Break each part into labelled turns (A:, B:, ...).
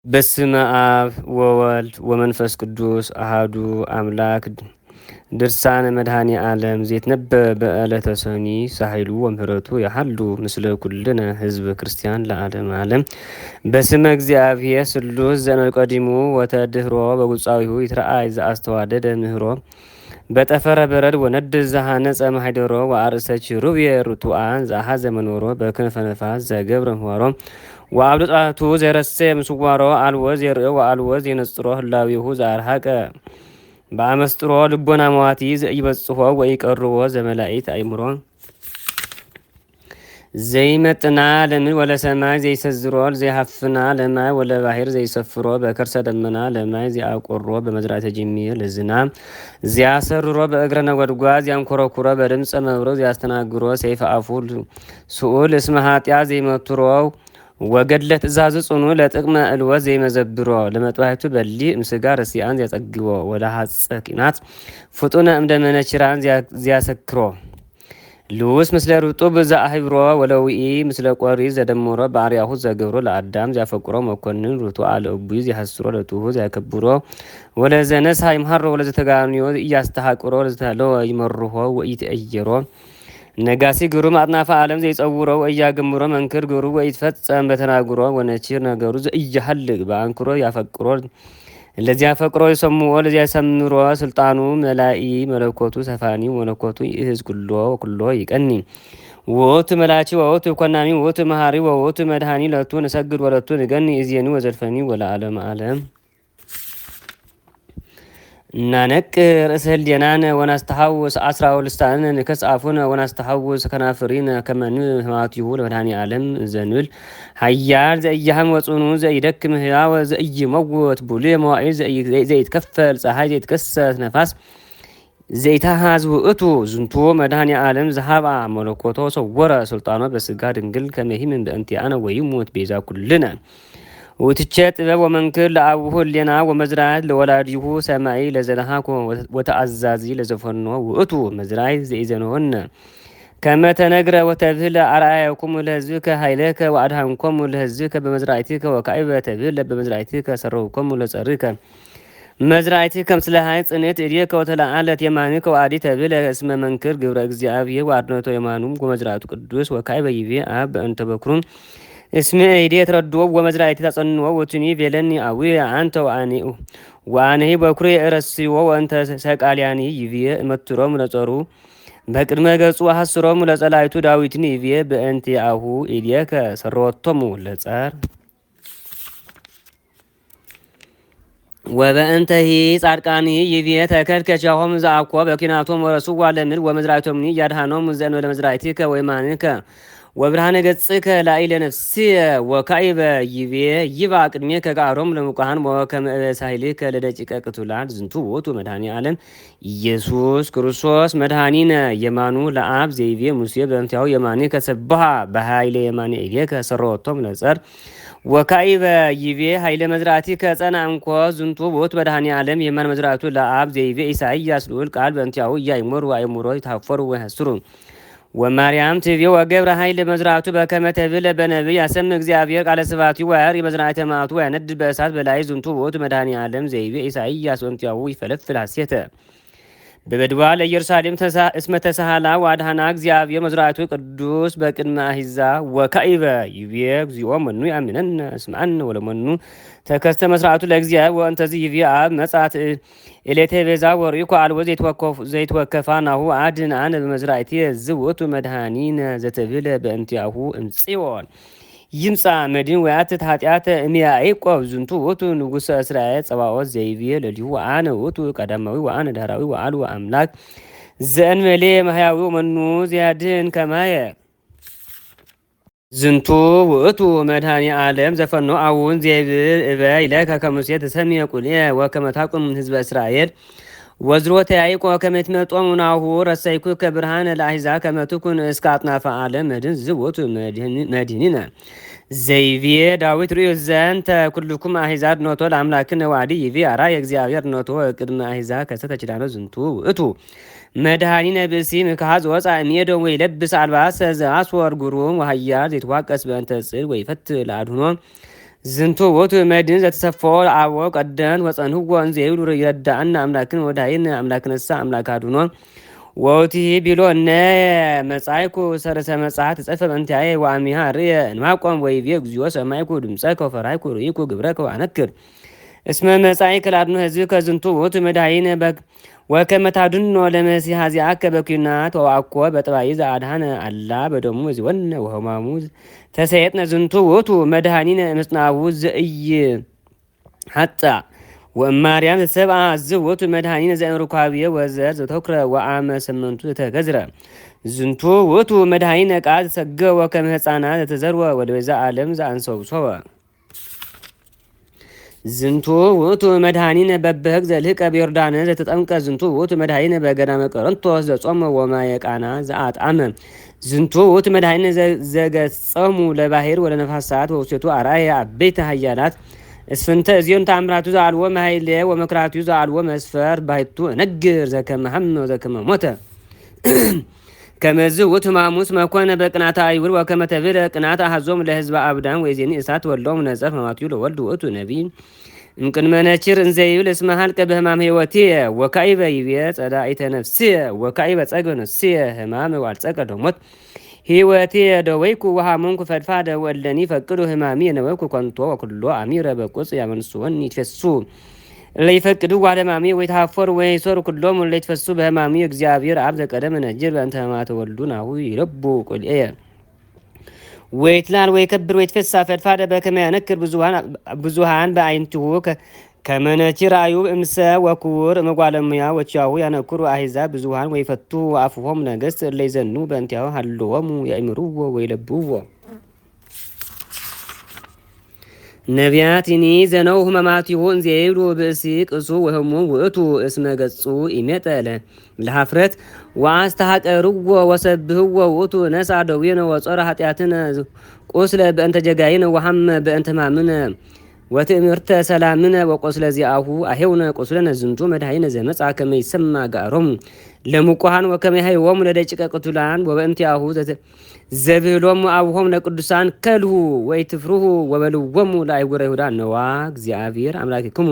A: በስመ አብ ወወልድ ወመንፈስ ቅዱስ አሃዱ አምላክ። ድርሳነ መድኃኔ ዓለም ዘይትነበብ በዕለተ ሰኒ ሳህሉ ወምህረቱ ያሃሉ ምስለ ኩልነ ህዝበ ክርስቲያን ለዓለም ዓለም። በስመ እግዚአብሔር ስሉስ ዘእምቀዲሙ ወተድኅሮ በውፃዊሁ ይትረአይ ዘአስተዋደደ ምህሮ በጠፈረ በረድ ወነድ ዘሃነጸ ማኅደሮ ወአርእስተ ኪሩቤል ርቱዓን ዘአኀዘ መንበሮ በክንፈ ነፋስ ዘገብረ ምህዋሮ ወአብዶ ጣቱ ዘረሰ ምስዋሮ አልወ ዘርእዮ ወአልወ ዘነጽሮ ህላዊሁ ዘአርሐቀ በአመስጥሮ ልቦና መዋቲ ዘኢበጽሖ ወኢቀርቦ ዘመላኢት አእምሮ ዘይመጥና ለምን ወለሰማይ ዘይሰዝሮ ዘይሃፍና ለማይ ወለባህር ዘይሰፍሮ በከርሰ ደመና ለማይ ዘአቆሮ በመዝራዕተ ጅሚር ለዝናብ ዘያሰርሮ በእግረ ነጎድጓድ ዘያንኮረኩሮ በድምፀ መብረቅ ዘያስተናግሮ ሰይፈ አፉ ስኡል እስመ ኃጢአት ዘይመትሮ ወገድለ ትእዛዝ ጽኑ ለጥቅመ እልወት ዘይመዘብሮ ለመጥባሕቱ በሊዕ እምስጋ ረሲአን ዘያጸግቦ ወደ ሐጸ ቂናት ፍጡነ እምደመነችራን ዘያሰክሮ ልውስ ምስለ ርጡብ ዘአህብሮ ወለውኢ ምስለ ቆሪ ዘደምሮ በአርያሁ ዘገብሮ ለአዳም ዘያፈቅሮ መኮንን ርቱዕ ለእቡይ ዘያሐስሮ ለትሁ ዘያከብሮ ወለዘነስ ይምሃሮ ወለዘተጋንዮ እያስተሐቅሮ ወለዘተለው ይመርሆ ወኢትአየሮ ነጋሲ ግሩም አጥናፈ ዓለም ዘይጸውሮ ወእያገምሮ መንክር ግሩ ወይትፈጸም በተናግሮ ወነቺር ነገሩ ዘእያህልቅ በአንክሮ ያፈቅሮ ለዚያ ፈቅሮ የሰምዎ ለዚያ ሰምሮ ስልጣኑ መላኢ መለኮቱ ሰፋኒ ወለኮቱ ይህዝ ኩሎ ወኩሎ ይቀኒ ወቱ መላቺ ወቱ ኮናኒ ወቱ መሃሪ ወቱ መድኃኒ ለቱ ነሰግድ ወለቱ ንገኒ እዚየኒ ወዘልፈኒ ወለዓለም ዓለም ናነቅ ርእሰ ህልየናነ ወናስተሐውስ አስራው ልሳነ ንከስ አፉነ ወናስተሐውስ ከናፍሪነ ከመን ህማቲሁ ለመድኃኔ ዓለም ዘንብል ሀያል ዘእያህም ወጽኑ ዘይደክም ህያወ ዘኢይመውት ቡሉየ መዋዕል ዘይትከፈል ፀሐይ ዘይትከሰት ነፋስ ዘይታሃዝ ውእቱ ዝንቱ መድኃኔ ዓለም ዘሃባ መለኮቶ ሰወረ ስልጣኖ በስጋ ድንግል ከመሂምን በእንቲአነ ወይሙት ቤዛ ኩልነ ውትቼ ጥበብ ወመንክር ለአቡሁ ህሌና ወመዝራት ለወላዲሁ ሰማይ ለዘለሃኮ ወተአዛዚ ለዘፈኖ ውእቱ መዝራይ ዘኢዘንሆነ ከመ ተነግረ ወተብህለ አርአያኩሙ ለህዝብከ ኃይለከ ወአድኃንኮሙ ለህዝብከ በመዝራእትከ ወካዕበ ተብህለ በመዝራእትከ ሰረውኮሙ ለጸርከ መዝራእትከ ምስለ ሀይ ጽንዕት እዴከ ወተለዓለት የማንከ ወአዲ ተብህለ እስመ መንክር ግብረ እግዚአብሔር ወአድኅኖተ የማኑም ወመዝራእቱ ቅዱስ ወካዕበ ይቤ አብ በእንተ በኩሩም እስመ ኢዴ ተረድኦ ወመዝራእቲ ተጸንኦ ወቱኒ ቤለኒ አዊ አንተ ወአነሂ በኩሬ እረስዎ ወእንተ ሰቃልያኒ ይብዬ እመትሮሙ ለጸሩ በቅድመ ገጹ አሐስሮሙ ለጸላይቱ ዳዊትን ይብዬ በእንቲአሁ ኢዴከ ሰረወቶሙ ለጸር ወበእንተሂ ጻድቃኒ ይብዬ ተከልከቻሆሙ ዘአኮ በኪናቶም ወረሱዋ ለምድር ወመዝራእቶሙኒ እያድኃኖሙ ዘእንበለ መዝራእቲከ ወየማንከ ወብርሃነ ገጽከ ላዕለ ነፍስየ ወካዕበ ይቤ ይባ ቅድሜከ ከጋሮም ለሙቃሃን ወከመ ሳህልከ ለደቂቀ ቅቱላን ዝንቱ ውእቱ መድኃኔ ዓለም ኢየሱስ ክርስቶስ መድኃኒነ የማኑ ለአብ ዘይቤ ሙሴ በእንቲአሁ የማንከ ሰብሐ በኃይለ የማነ ኢዴከ ሰረወቶም ለጸር ወካዕበ ይቤ ኃይለ መዝራእቲከ ጸንዐ እንኮ ዝንቱ ውእቱ መድኃኔ ዓለም የማን መዝራእቱ ለአብ ዘይቤ ኢሳይያስ ልዑል ቃል በእንቲአሁ ኢያእምሩ ወአእምሮ ይታፈሩ ወይሐስሩ ወማርያም ትቤ ወገብረ ኃይል መዝራእቱ በከመ ተብህለ በነቢይ ያሰምዕ እግዚአብሔር ቃለ ስብሐቲሁ ወያዕር በመዝራእተ መዓቱ ወያነድድ በእሳት በላይ ዝንቱ ውእቱ መድኃኔ ዓለም ዘይቤ ኢሳይያስ ወእንቲአሁ ይፈለፍል ሐሴተ በበድዋ ለኢየሩሳሌም እስመ ተሳሃላ ወአድኃና እግዚአብሔር መዝራእቱ ቅዱስ በቅድመ አሕዛብ ወካዕበ ይቤ እግዚኦ መኑ ያምነነ እስምዐነ ወለመኑ ተከስተ መስራቱ ለእግዚአብሔር ወእንተዝ ይቤ አብ መጻት ኤሌቴ ቤዛ ወርኢኮ አልቦ ዘይትወከፋ ናሁ አድኅን አነ በመዝራእቲ ዝውእቱ መድኃኒነ ዘተብህለ በእንቲአሁ እምጽዮን ይምጻ መድኅን ወያትት ኃጢአተ እምያዕቆብ ዝንቱ ውእቱ ንጉሠ እስራኤል ጸባኦት ዘይቤ ለሊሁ ወአነ ውእቱ ቀዳማዊ ወአነ ዳህራዊ ወአልቦ አምላክ ዘእንበሌ ማሕያዊ መኑ ዘያድኅን ከማየ ዝንቱ ውእቱ መድኃኔ ዓለም ዘፈኖ አቡን ዘይብል እበይ ለከ ከመ ሙሴ ተሰምየ ቁልየ ወከመ ታቁም ህዝበ እስራኤል ወዝሮተ ያዕቆብ ከመ ትመጦሙ ናሁ ረሰይኩከ ብርሃነ ለአሕዛብ ከመ ትኩን እስከ አጥናፈ ዓለም መድኅን ዝውእቱ መድኅኒነ ዘይቤ ዳዊት ርእዩ ዘንተ ኩልኩም አሕዛብ ድኅነቶ ለአምላክነ ወአዲ ይቤ አርአየ እግዚአብሔር ድኅነቶ ቅድመ አሕዛብ ከሰተ ኪዳኖ ዝንቱ ውእቱ መድኃኒነ ብእሲ ምክሐዝ ወፃ እምኤዶም ወይለብስ አልባሰ ዘአስወር ጉሩም ወኃያል ዘይትዋቀስ በእንተ ጽድቅ ወይፈትሕ ለአድኅኖ ዝንቱ ውእቱ መድን ዘተሰፎ አቦ ቀደን ወጸንህዎ እንዘ ይብሉ ይረዳእነ አምላክን ወዳይን አምላክነሳ አምላክ አድኖ ወቲ ቢሎ እነ መጻይኩ ሰረሰ መጽሐት ጽፈ በእንቲአየ ወአሚሃ ርእየ እንማቆም ወይቤ እግዚኦ ሰማይኩ ድምፀከ ወፈራይኩ ርኢኩ ግብረከ ወአነክር እስመ መጻይከ ላድኖ ህዝብ ከዝንቱ ውእቱ መድኃኒነ ወከመ ታድኅኖ ለመሲሐ ዚአከ በኩናት ወአኮ በጥባይ ዘአድኀነ አላ በደሙ ዝወነ ወሕማሙ ተሰየጥነ ዝንቱ ውእቱ መድኃኒነ ምጽናሁ ዘኢይሐጽእ ወእማርያም ሰብአ ዝውእቱ መድኃኒነ ዘእምርኳብየ ወዘር ዘተክረ ወአመ ሰመንቱ ዘተገዝረ ዝንቱ ውእቱ መድኃኒነ ቃል ተሰገወ ከመ ሕፃናት ዘተዘርወ ወለቤዛ ዓለም ዘአንሰውሰወ ዝንቱ ውእቱ መድኃኒነ በበህግ ዘልህቀ በዮርዳኖስ ዘተጠምቀ ዝንቱ ውእቱ መድኃኒነ በገዳመ ቆሮንቶስ ዘጾመ ወማየ ቃና ዘአጣመ ዝንቱ ውእቱ መድኃኒነ ዘገጸሙ ለባሕር ወለነፋሳት ወውስቴቱ አርአየ አበይተ ኃያላት እስፍንተ እዚዮን ተአምራቱ ዘአልቦ መኃይለ ወመክራቱ ዘአልቦ መስፈር ባሕቱ እነግር ዘከመ ሐመ ወዘከመ ሞተ ከመዝ ውእቱ ማሙስ መኮነ በቅናተ አይሁድ ወከመ ተብለ ቅናተ አሐዞሙ ለሕዝበ አብዳን ወይዜኒ እሳት ወሎሙ ነጸፍ መማትዩ ለወልድ ውእቱ ነቢይ እምቅድመ ነችር እንዘ ይብል እስመ ሀልቀ በሕማም ሕይወትየ ወካዕበ ይቤ ጸዳኢተ ነፍስየ ወካዕበ ጸግበ ነፍስየ ሕማመ ወአልጸቀ ዶሞት ሕይወትየ ደወይኩ ወሐመንኩ ፈድፋደ ወእለኒ ፈቅዱ ሕማሚ የነበብኩ ኮንቶ ወኩሎ አሚረ በቁጽ ያመንሱወኒ ይትፌሱ ለይፈቅዱ ዋለማሚ ወይታፈሩ ወይሶሩ ኩሎም ለይትፈሱ በሕማሚ እግዚአብሔር አብ ዘቀደመ ነጅር በእንተ ሕማማተ ወልዱ ናሁ ይረቡ ቁልኤ ወይትላል ወይከብር ወይትፌሳ ፈድፋደ በከመ ያነክር ብዙሃን በአይንቲሁ ከመነችር አዩብ እምሰ ወኩር እመጓለሙያ ወቻሁ ያነኩሩ አሕዛብ ብዙሃን ወይፈቱ አፍሆም ነገሥት እለይዘኑ በእንቲአሁ ሀልዎሙ ያእምሩዎ ወይለብዎ ነቢያትኒ ዘነው ሕማማቲሁ እንዘ ይብሉ ብእሲ ቅሱ ወሕሙም ውእቱ እስመ ገጹ ኢሜጠለ ለኀፍረት ወአስተሐቀርዎ ወሰብህዎ ውእቱ ነሣ ደዌነ ወጾረ ኃጢአትነ ቁስለ በእንተ ጀጋይነ ወሐመ በእንተ ሕማምነ ወትእምርተ ሰላምነ ወቆስለ ዚአሁ አሄውነ ቆስለነ ዝንቱ መድኃኒነ ዘመጽአ ከመ ይሰማ ጋሮሙ ለሙቁሃን ወከመ ይሃይዎሙ ለደቂቀ ቅቱላን ወበእንቲአሁ ዘብህሎሙ አብሆሙ ለቅዱሳን ከልሁ ወይትፍርሁ ወበልዎሙ ለአህጉረ ይሁዳ ነዋ እግዚአብሔር አምላክክሙ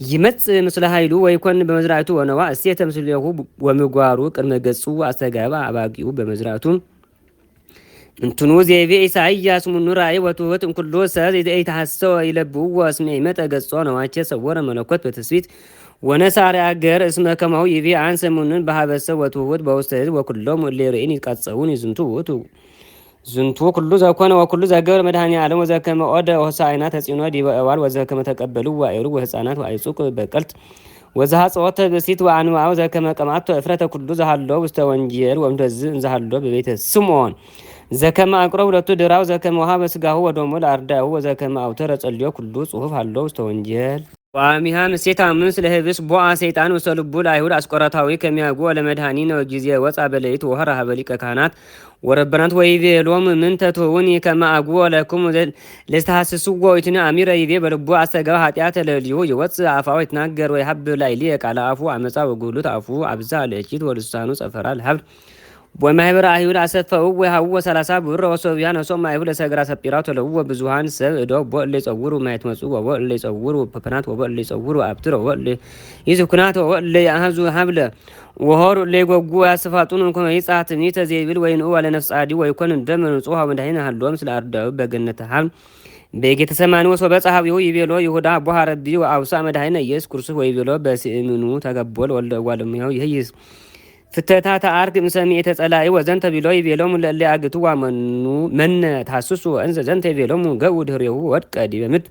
A: ይመጽእ ምስለ ኃይሉ ወይኮን በመዝራዕቱ ወነዋ እሴተ ምስሌሁ ወምጓሩ ቅድመ ገጹ አስተጋባ አባጊኡ በመዝራዕቱ እንትኑ ዘይቤ ኢሳይያስ ሙኑ ራእይ ወትውት እምኩሉ ሰብ ዘይተሐሰወ ይለብዎ እስመ ይመጠ ገጾ ነዋቸ ሰወረ መለኮት በትስብእት ወነሳሪ አገር እስመ ከማሁ ይቤ አንሰ ሙኑን በሀበሰ ወትውት በውስተ ሕዝብ ወኩሎም እለ ይርኤኒ ይትቃጸውን ዝንቱ ውእቱ ዝንቱ ኩሉ ዘኮነ ወኩሉ ዘገብረ መድኃኔ ዓለም ወዘከመ ኦደ ሆሳዕና ተጽዕኖ ዲበ እዋል ወዘከመ ተቀበሉ ወአይሩ ወሕፃናት ወአይጹቅ በቀልት ወዘሐጽወተ ብእሲት ወአንብዓው ዘከመ ቀማቶ እፍረተ ኩሉ ዘሃሎ ውስተ ወንጌል ወእምደዝ እንዘሃሎ በቤተ ስምዖን ዘከመ አቅሮ ሁለቱ ድራው ዘከመ ውሃ በስጋሁ ወደሞ ለአርዳሁ ወዘከመ አውተረ ጸልዮ ኩሉ ጽሑፍ ሃሎ ውስተ ወንጌል ዋሚሃ ምሴት አምን ስለ ህብስ ቦአ ሰይጣን ውስተ ልቡ ለአይሁድ አስቆረታዊ ከሚያጉ ለመድኃኒነ ወጊዜ ወፃ በለይት ወኸረ ሀበ ሊቀ ካህናት ወረበናት ወይቤሎሙ ምንተ ትሁኒ ከመ አግቦ ለክሙ ለስተሐስስዎ ይትነ አሚረ ይቤ በልቡ አስተጋባ ኃጢአተ ለልዩ ይወፅእ አፋው ይትናገር ወይሀብ ላዕሌየ ቃለ አፉ አመፃ ወጉሉት አፉ አብዛ ለእኪት ወልሳኑ ጸፈራ ለሀብል ወማህበረ አይሁድ አሰፈው ወሃው 30 ብር ወሶብያ ነሶም አይሁድ ለሰግራ ሰጲራው ተለው ብዙሃን ሰብ እዶ ቦል ለጸውሩ ማየት መጹ ወቦል ለጸውሩ ፐፐናት ወቦል ለጸውሩ አብትሮ ወቦል ይዝኩናት ወቦል ያህዙ ሀብለ ወሆር ለጎጉ ያስፋጡን እንኳን ይጻት ኒተ ዘይብል ወይን ወለ ነፍስ አዲ ወይኮን እንደምን ጾሃ መድኃኒነ ሀሎም ስለ አርዳው በገነተ ሀም በጌተ ሰማኒ ወሶ በጸሐቢው ይቤሎ ይሁዳ ቦሃረቢ ወአውሳ መድኃኒነ ኢየሱስ ክርስቶስ ወይቤሎ በሲእምኑ ተገቦል ወልደ ዋለሙያው ይህይስ ፍተታ አርግ ምሰሚ የተጸላይ ወዘንተ ቢሎ ይቤሎም ለለ አግቱ ዋመኑ መነ ታስሱ እንዘ ዘንተ ይቤሎም ገው ድሬው ወድቀ ዲበምት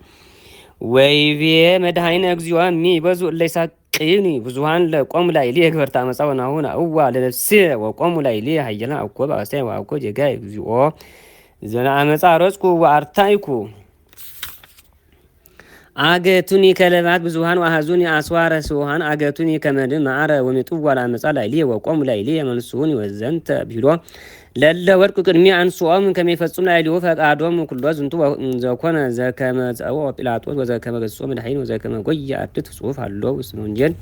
A: ወይቤ መድኃኒነ እግዚኦ ሚ በዙ ለይሳቅኒ ብዙሃን ለቆም ላይ ለግበርታ መጻወናሁን አዋ ለነፍስ ወቆም ላይ ለሃየና አኮ ባሰይ ዋኮ ጀጋይ እግዚኦ ዘና አመጻ ረስኩ ወአርታይኩ አገቱኒ ከለባት ብዙሃን ወአሐዙኒ አስዋረ ስውሃን አገቱኒ ከመድ ማዕረ ወሚጥዋላ መጻ ላይሊ ወቆም ላይሊ የመንሱኒ ወዘንተ ቢሎ ለለ ወርቅ ቅድሚ አንሶም ከመይፈጹም ላይሊ ፈቃዶም ኩሎ ዝንቱ ዘኮነ ዘከመ ጸው ጲላጦስ ወዘከመ ገጾ መድኃኒት ወዘከመ ጎያ አድት ጽሑፍ አሎ ውስጥ ወንጌል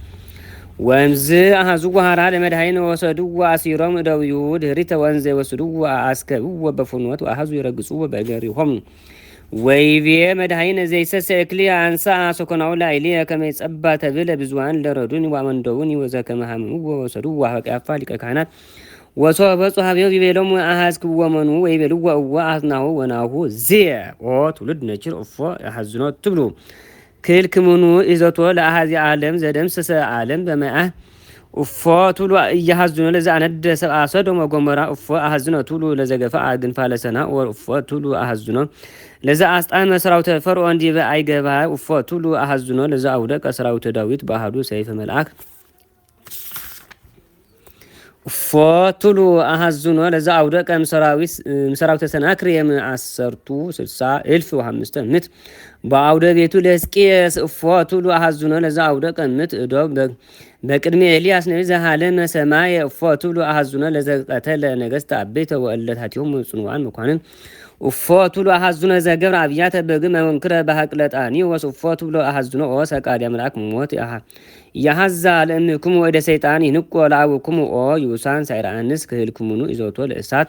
A: ወምዝ አሐዙ ወሃራ ለመድኃኒት ወሰዱ አሲሮም ደውዩ ድህሪተ ወንዘ ወሰዱ አስከቡ በፍኖት ወአሐዙ ይረግጹ በገሪሆም ወይቤ መድኃኒነ ዘይሰሰ እክሊ አንሳ ሶኮናው ላይሊ ከመይ ጸባ ተብለ ብዙሃን ለረዱን ዋመንደውን ወዘከመ ሐምሙ ወሰዱ ወሐቀፋ ሊቀ ካህናት ወሶበ ሀቤው ቢቤሎም አሐዝክ ወመኑ ወይቤሉ ወእወ አዝናሁ ወናሁ ዝየ ኦ ትውልድ ነችር እፎ ያሐዝኖ ትብሉ ክልክሙኑ ይዘቶ ለአሐዚ ዓለም ዘደምሰሰ ዓለም በመአህ እፎ ትብሉ እያሐዝኖ ለዛ አነደ ሰብአ ሰዶም ወገሞራ እፎ አሐዝኖ ትብሉ ለዘገፋ ግንፋለ ሰና ወእፎ ትብሉ አሐዝኖ ለዛ አስጣን ሰራዊተ ፈርዖን ዲበ አይገባ እፎ ትብሉ አሐዝኖ ለዛ አውደቀ ሰራዊተ ዳዊት በአሐዱ ሰይፈ መልአክ እፎ ትብሉ አሐዝኖ ለዛ አውደቀ ሰራዊተ ሰናክሬም 10,60,000 ምት በአውደ ቤቱ ለሕዝቅያስ እፎ ትብሉ አሐዝኖ ለዛ አውደቀ ምት እዶም በቅድሜ ኤልያስ ነቢይ ዘሃለመ ሰማይ እፎ ትብሉ አሐዝኖ ለዘቀተለ ነገሥተ አበይተ ወእለታቲሆሙ ጽኑዓን መኳንን እፎ ትብሉ አሐዝኖ ዘገብረ አብያተ በግመ ወንክረ በሐቅለጣኒ ወእፎ ትብሉ አሐዝኖ ሰቃድ አምላክ ሞት ያሐዛ ለእምክሙ ወደ ሰይጣን ይንቆ ለአቡክሙ ዩሳን ሳይራንስ ክህልክሙኑ ይዞቶ ለእሳት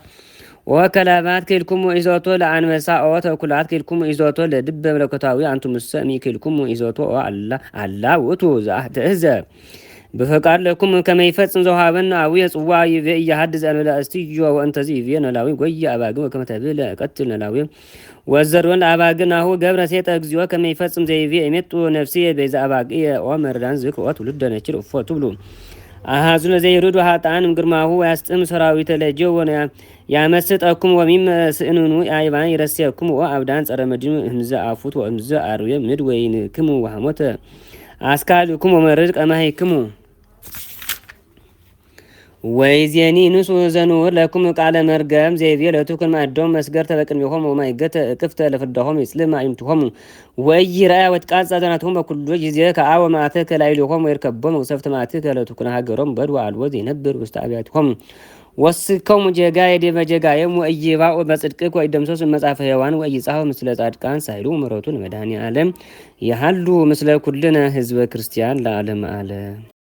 A: ወከላባት ክልኩሙ ይዞቶ ለአንበሳ ተኩላት ክልኩሙ ይዞቶ ለድብ መለኮታዊ አንቱ ሙሰሚ ክልኩሙ ይዞቶ አላ ውእቱ ዘአህተዘ በፈቃድ ለኩም ከመይፈጽም ዘውሃበና አዊ ጽዋ ይቤ ያሐድዝ አለላ እስቲዮ ወንተዚ ይቤ ነላዊ ጎይ አባግ ወከመተብል ቀትል ነላዊ ወዘሩን አባግናሁ ገብረ ሴጠ እግዚኦ ከመይፈጽም ዘይቤ እሜጡ ነፍሲ በዛ አባግ ወመርዳን ዝክሮ ትውልደ ነችር እፎ ትብሉ አሐዝኖ ዘይሩዱ ሀጣን ግርማሁ ያስጥም ሰራዊተ ለጀው ወነ ያመስጠኩም ወሚም ስእኑኑ አይባን ይረሰኩም ወአብዳን ጸረ መድኑ ህምዘ አፉት ወህምዘ አርዌ ምድ ወይን ክሙ ወሐሞተ አስካልኩም ወመርዝ ቀማይክሙ ወይዜኒ ንሱ ዘኑር ለኩም ቃለ መርገም ዘይቤ ለቱክን ማዶም መስገር ተበቅሚሆም ወማይገተ እቅፍተ ለፍዳሆም ይስልም አይምትሆም ወይራ ወጥቃጻ ዘናቱም በኩሉ ጊዜ ከአወ ማተ ከላይልሆም ወይርከቦም ወሰፍተ ማተ ከለቱክን ሀገሮም በድዋ አልወ ዘይነብር ውስጥ አብያትሆም ወስከው ሙጀጋ የደመጀጋ የሙ እይባው በጽድቅ ወይ ደምሶስ መጻፈ ሔዋን ወይ ይጻፈ ምስለ ጻድቃን ሳይሉ ምሮቱን መድኃኔ ዓለም ያሃሉ ምስለ ኩልነ ህዝበ ክርስቲያን ለዓለም ዓለም